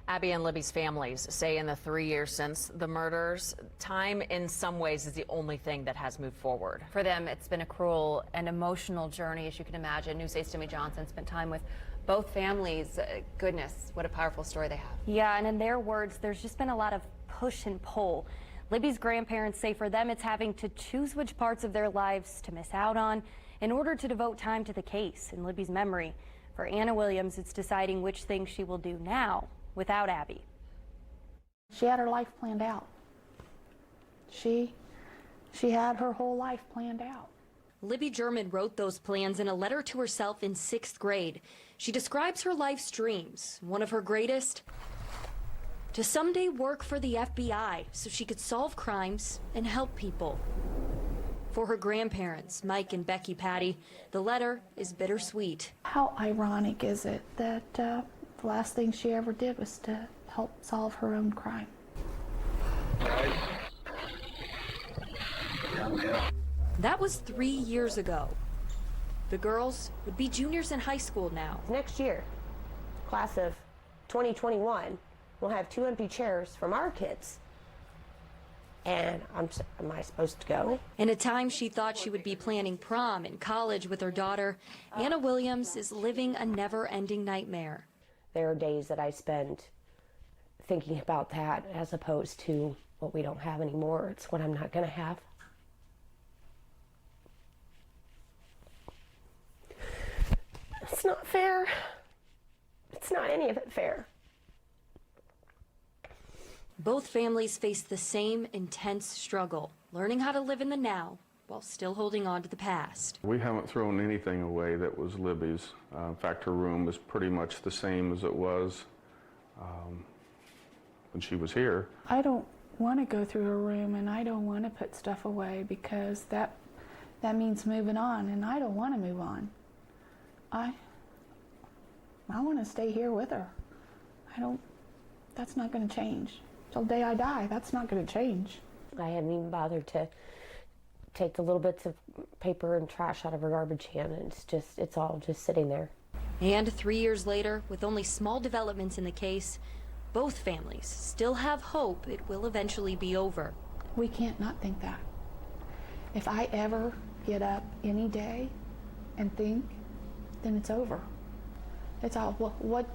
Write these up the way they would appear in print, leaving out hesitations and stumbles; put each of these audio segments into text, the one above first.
Abby and Libby's families say in the 3 years since the murders, time in some ways is the only thing that has moved forward. For them, it's been a cruel and emotional journey, as you can imagine. News 8's Timmy Johnson spent time with both families. Goodness, what a powerful story they have. Yeah, and in their words, there's just been a lot of push and pull. Libby's grandparents say for them it's having to choose which parts of their lives to miss out on in order to devote time to the case in Libby's memory. For Anna Williams, it's deciding which things she will do now without Abby. She had her life planned out. She had her whole life planned out. Libby German wrote those plans in a letter to herself in 6th grade. She describes her life's dreams. One of her greatest, to someday work for the FBI so she could solve crimes and help people. For her grandparents, Mike and Becky Patty, the letter is bittersweet. How ironic is it that the last thing she ever did was to help solve her own crime? That was 3 years ago. The girls would be juniors in high school now. Next year, class of 2021, we'll have 2 empty chairs from our kids. And am I supposed to go? In a time she thought she would be planning prom and college with her daughter, Anna Williams is living a never-ending nightmare. There are days that I spend thinking about that as opposed to what we don't have anymore. It's what I'm not going to have. It's not fair. It's not any of it fair. Both families face the same intense struggle, learning how to live in the now while still holding on to the past. We haven't thrown anything away that was Libby's. In fact, her room is pretty much the same as it was when she was here. I don't want to go through her room, and I don't want to put stuff away because that means moving on, and I don't want to move on. I want to stay here with her. That's not going to change. Till the day I die, that's not going to change. I hadn't even bothered to take the little bits of paper and trash out of her garbage can, and it's all just sitting there. And 3 years later, with only small developments in the case, both families still have hope it will eventually be over. We can't not think that. If I ever get up any day and think, then it's over. It's all, what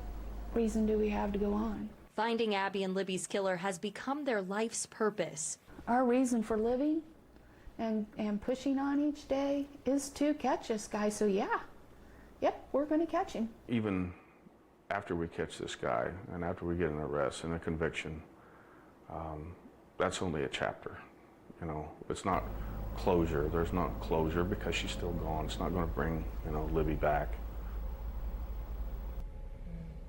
reason do we have to go on? Finding Abby and Libby's killer has become their life's purpose. Our reason for living and pushing on each day is to catch this guy. So yep, we're going to catch him. Even after we catch this guy and after we get an arrest and a conviction, that's only a chapter. You know, it's not closure. There's not closure because she's still gone. It's not going to bring, Libby back.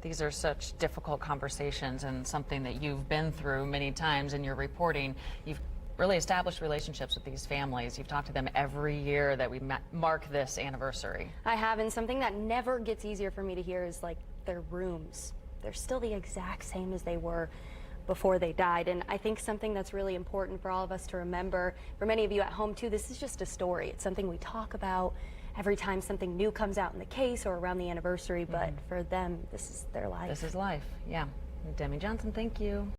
These are such difficult conversations and something that you've been through many times in your reporting. You've really established relationships with these families. You've talked to them every year that we mark this anniversary. I have, and something that never gets easier for me to hear is like their rooms. They're still the exact same as they were before they died, and I think something that's really important for all of us to remember, for many of you at home too, this is just a story. It's something we talk about every time something new comes out in the case or around the anniversary, but for them, this is their life. This is life, yeah. Demi Johnson, thank you.